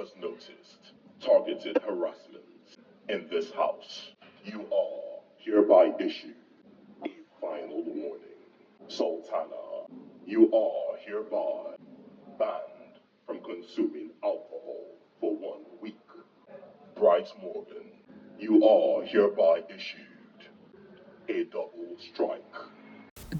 has noticed targeted harassment in this house. You are hereby issued a final warning. Sultana, you are hereby banned from consuming alcohol for 1 week. Bryce Morgan, you are hereby issued a double strike.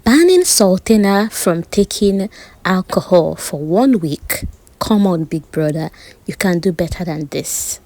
Banning Sultana from taking alcohol for 1 week. Come on, Big Brother, you can do better than this.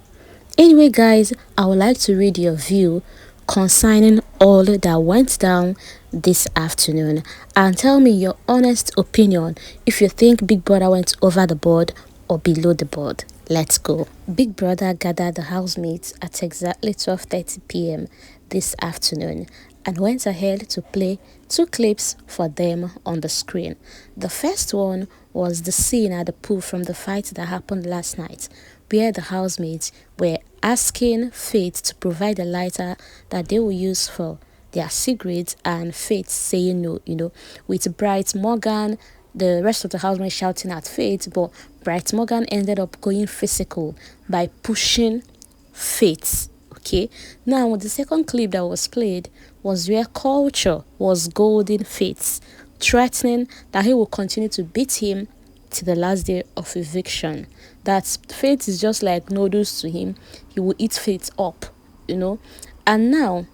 Anyway, guys, I would like to read your view concerning all that went down this afternoon and tell me your honest opinion if you think Big Brother went over the board or below the board. Let's go. Big Brother gathered the housemates at exactly 12:30 p.m. this afternoon and went ahead to play two clips for them on the screen. The first one was the scene at the pool from the fight that happened last night, where the housemates were asking Faith to provide a lighter that they will use for their cigarettes, and Faith saying no, with Bright Morgan, the rest of the housemates shouting at Faith, but Bright Morgan ended up going physical by pushing Faith. Okay, now the second clip that was played was where Culture was goading Faith, threatening that he will continue to beat him to the last day of eviction. That Faith is just like noodles to him. He will eat Faith up. And now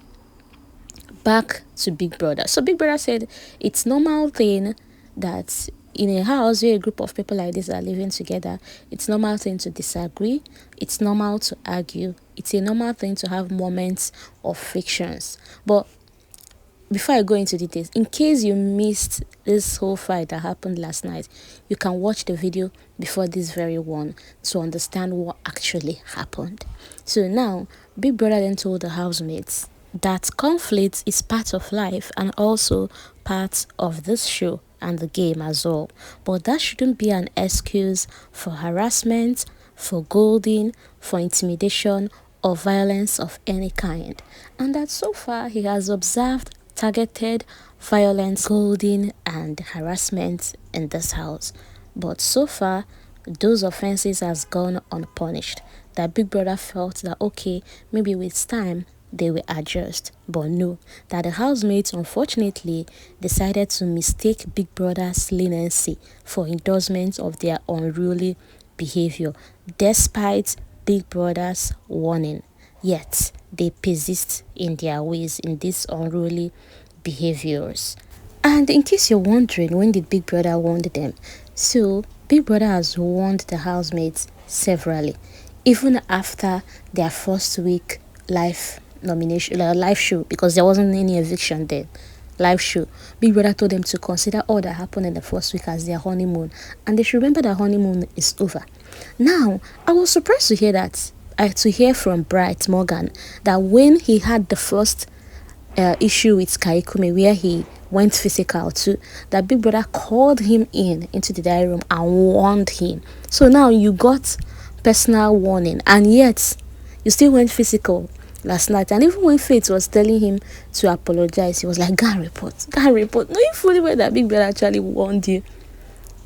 back to Big Brother. So Big Brother said it's normal thing that in a house where a group of people like this are living together, it's normal thing to disagree, it's normal to argue, it's a normal thing to have moments of frictions. But before I go into details, in case you missed this whole fight that happened last night, you can watch the video before this very one to understand what actually happened. So now, Big Brother then told the housemates that conflict is part of life and also part of this show and the game as well. But that shouldn't be an excuse for harassment, for goading, for intimidation, or violence of any kind. And that so far he has observed targeted violence, goading, and harassment in this house. But so far, those offenses has gone unpunished. That Big Brother felt that okay, maybe with time they will adjust, but no, that the housemates unfortunately decided to mistake Big Brother's leniency for endorsement of their unruly behavior, despite Big Brother's warning. Yet they persist in their ways in these unruly behaviors. And in case you're wondering, when did Big Brother warn them? So Big Brother has warned the housemates severally, even after their first week live show, because there wasn't any eviction then. Live show, Big Brother told them to consider all that happened in the first week as their honeymoon, and they should remember that honeymoon is over. Now, I was surprised to hear from Bright Morgan that when he had the first issue with Kaikumi, where he went physical too, that Big Brother called him into the diary room and warned him. So now you got personal warning, and yet you still went physical last night. And even when Faith was telling him to apologize, he was like, "Go and report, go and report." Knowing fully well that Big Brother actually warned you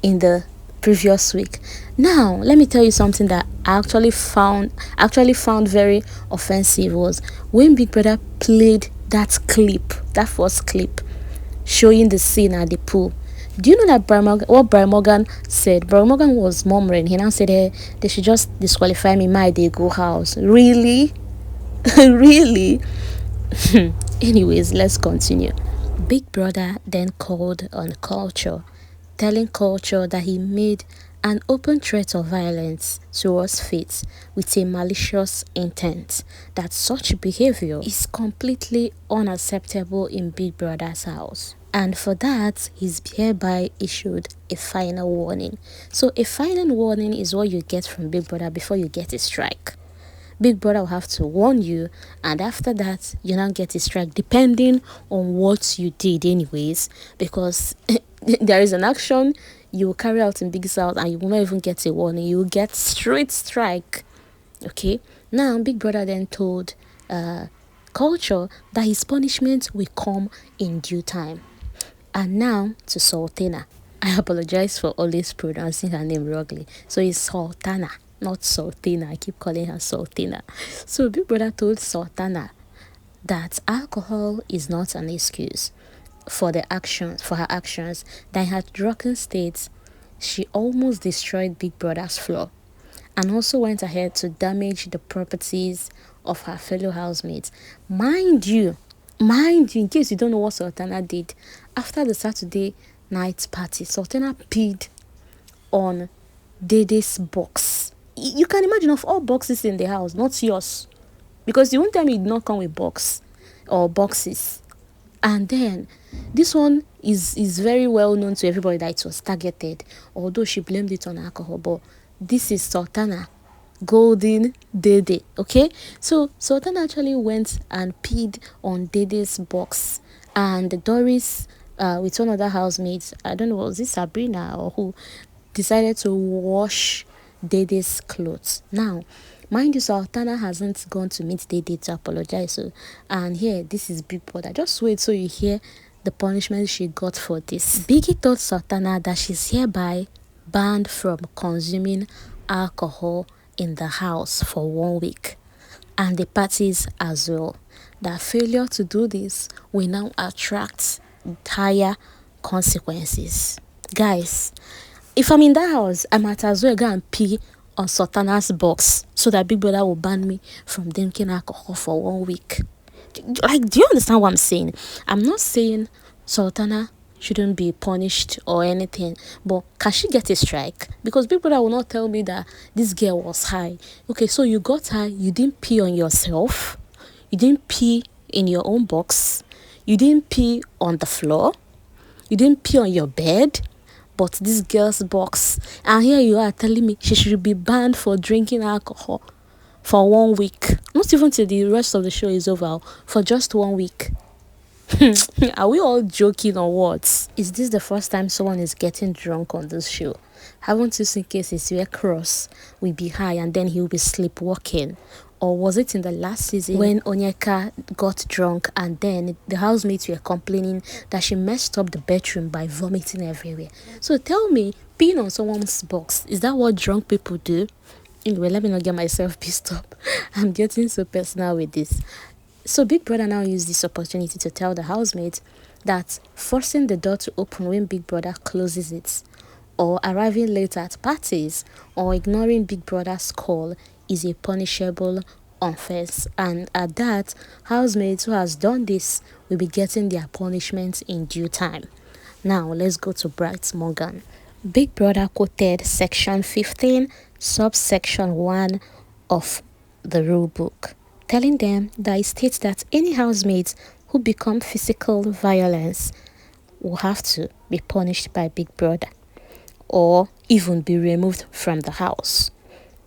in the previous week. Now let me tell you something that I actually found very offensive was when Big Brother played that first clip showing the scene at the pool. Do you know that what Brian Morgan said? Brian Morgan was murmuring. He now said, hey, they should just disqualify me, my they go house. Really? Really? Anyways, let's continue. Big Brother then called on Culture, telling Culture that he made an open threat of violence towards Faith with a malicious intent, that such behavior is completely unacceptable in Big Brother's house. And for that, he's hereby issued a final warning. So a final warning is what you get from Big Brother before you get a strike. Big Brother will have to warn you, and after that, you now get a strike depending on what you did anyways, because there is an action you will carry out in Big South and you will not even get a warning. You will get straight strike. Okay, now Big Brother then told Culture that his punishment will come in due time. And now to Sultana. I apologize for always pronouncing her name wrongly. So it's Sultana. not Sultana. I keep calling her Sultana. So Big Brother told Sultana that alcohol is not an excuse for her actions. That in her drunken state, she almost destroyed Big Brother's floor and also went ahead to damage the properties of her fellow housemates. Mind you, in case you don't know what Sultana did, after the Saturday night party, Sultana peed on Dede's box. You can imagine, of all boxes in the house, not yours. Because you won't tell me it did not come with box or boxes. And then this one is very well known to everybody that it was targeted, although she blamed it on alcohol. But this is Sultana Golden Dede. Okay, so Sultana actually went and peed on Dede's box, and Doris with one other housemate, I don't know, was it Sabrina or who, decided to wash Dede's clothes. Now, mind you, Sultana hasn't gone to meet Dede to apologize. So, and here, this is Big Brother. Just wait so you hear the punishment she got for this. Biggie told Sultana that she's hereby banned from consuming alcohol in the house for 1 week, and the parties as well. That failure to do this will now attract higher consequences. Guys, if I'm in that house, I might as well go and pee on Sultana's box so that Big Brother will ban me from drinking alcohol for 1 week. Like, do you understand what I'm saying? I'm not saying Sultana shouldn't be punished or anything, but can she get a strike? Because Big Brother will not tell me that this girl was high. Okay, so you got high, you didn't pee on yourself, you didn't pee in your own box, you didn't pee on the floor, you didn't pee on your bed, but this girl's box. And here you are telling me she should be banned for drinking alcohol for 1 week. Not even till the rest of the show is over, for just 1 week. Are we all joking or what? Is this the first time someone is getting drunk on this show? Haven't you seen cases where Cross will be high and then he'll be sleepwalking? Or was it in the last season when Onyeka got drunk and then the housemates were complaining that she messed up the bedroom by vomiting everywhere? So tell me, peeing on someone's box, is that what drunk people do? Anyway, let me not get myself pissed up. I'm getting so personal with this. So Big Brother now used this opportunity to tell the housemates that forcing the door to open when Big Brother closes it, or arriving late at parties, or ignoring Big Brother's call is a punishable offense. And at that, housemates who has done this will be getting their punishment in due time. Now, let's go to Bright Morgan. Big Brother quoted section 15, subsection 1 of the rule book, telling them that it states that any housemate who become physical violence will have to be punished by Big Brother or even be removed from the house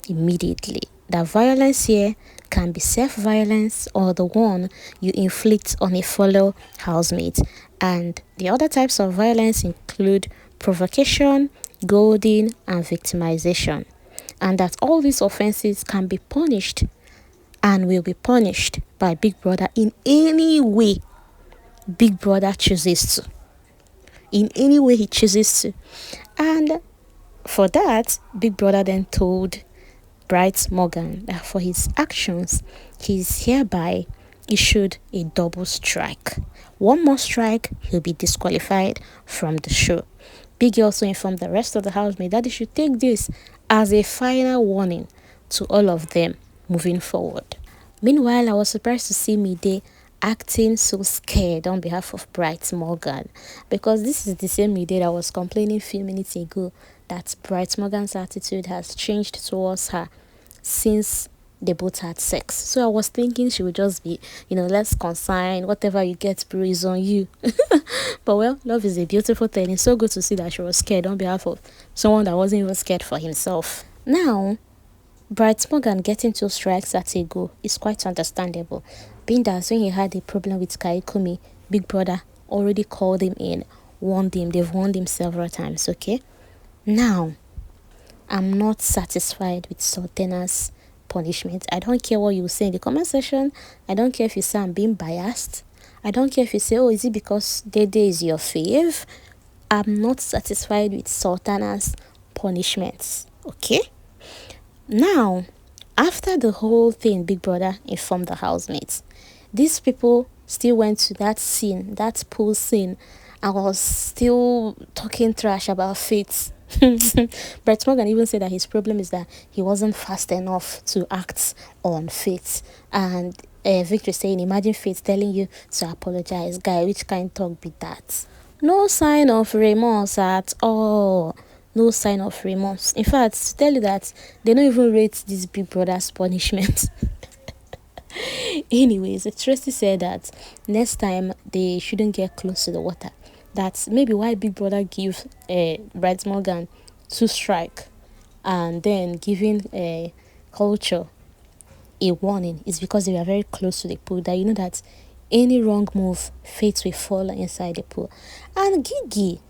immediately. That violence here can be self-violence or the one you inflict on a fellow housemate. And the other types of violence include provocation, goading, and victimization. And that all these offenses can be punished and will be punished by Big Brother in any way Big Brother chooses to. In any way he chooses to. And for that, Big Brother then told Bright Morgan that for his actions, he is hereby issued a double strike. One more strike, he'll be disqualified from the show. Biggie also informed the rest of the housemates that they should take this as a final warning to all of them moving forward. Meanwhile, I was surprised to see Mide acting so scared on behalf of Bright Morgan, because this is the same Mide that was complaining a few minutes ago that Bright Morgan's attitude has changed towards her since they both had sex. So I was thinking she would just be, let's consign, whatever you get, bro, is on you. But well, love is a beautiful thing. It's so good to see that she was scared on behalf of someone that wasn't even scared for himself. Now, Bright Morgan getting 2 strikes at a go is quite understandable, being that when he had a problem with Kaikumi, Big Brother already called him in, warned him. They've warned him several times, okay? Now, I'm not satisfied with Sultana's punishment. I don't care what you say in the comment section. I don't care if you say I'm being biased. I don't care if you say, oh, is it because Dede is your fave? I'm not satisfied with Sultana's punishments, okay? Now, after the whole thing, Big Brother informed the housemates. These people still went to that scene, that pool scene, and was still talking trash about Faith. Brett Morgan even said that his problem is that he wasn't fast enough to act on Faith. And Victor saying, imagine Faith telling you to apologize. Guy, which kind of talk be that? No sign of remorse at all. No sign of remorse. In fact, to tell you that they don't even rate this Big Brother's punishment. Anyways, Tracy said that next time they shouldn't get close to the water. That's maybe why Big Brother give Brett Morgan 2 strike and then giving culture a warning is because they were very close to the pool. That you know that any wrong move, Faith will fall inside the pool. And Gigi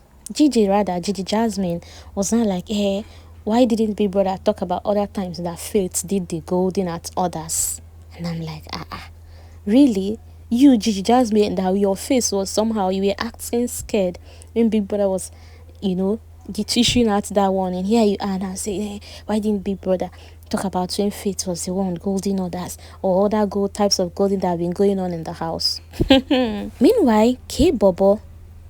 Jasmine was not like, hey, why didn't Big Brother talk about other times that Faith did the golden at others? And I'm like, really? You, Gigi Jasmine, that your face was somehow, you were acting scared when Big Brother was, you know, issuing out that one. And here you are now saying, hey, why didn't Big Brother talk about when Faith was the one golden others or other gold types of golden that have been going on in the house? Meanwhile, K Bobo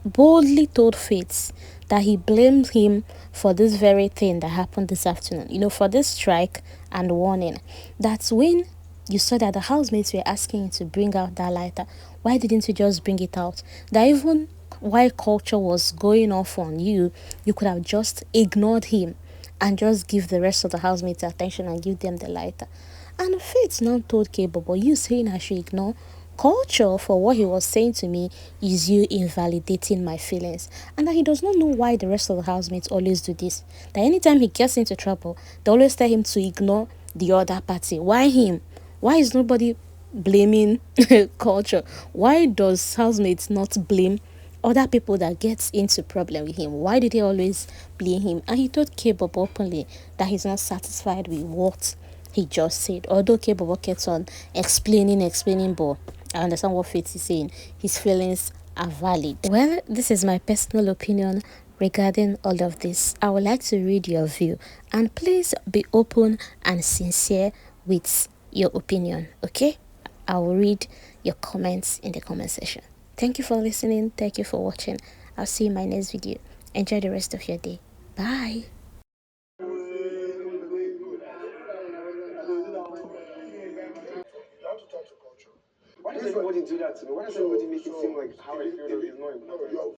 boldly told Faith that he blamed him for this very thing that happened this afternoon, for this strike and warning. That's when you saw that the housemates were asking you to bring out that lighter. Why didn't you just bring it out? That even while culture was going off on you, you could have just ignored him and just give the rest of the housemates attention and give them the lighter. And Faith now told K Bobo, you saying I should ignore culture for what he was saying to me is you invalidating my feelings, and that he does not know why the rest of the housemates always do this. That anytime he gets into trouble, they always tell him to ignore the other party. Why him? Why is nobody blaming culture? Why does housemates not blame other people that gets into problem with him? Why did they always blame him? And he told K-Bob openly that he's not satisfied with what he just said. Although K-Bob kept on explaining, but I understand what Faith is saying. His feelings are valid. Well, this is my personal opinion regarding all of this. I would like to read your view, and please be open and sincere with your opinion, okay? I will read your comments in the comment section. Thank you for listening. Thank you for watching. I'll see you in my next video. Enjoy the rest of your day. Bye. Why does everybody do that to me? Why does everybody make it seem like how I feel is not important?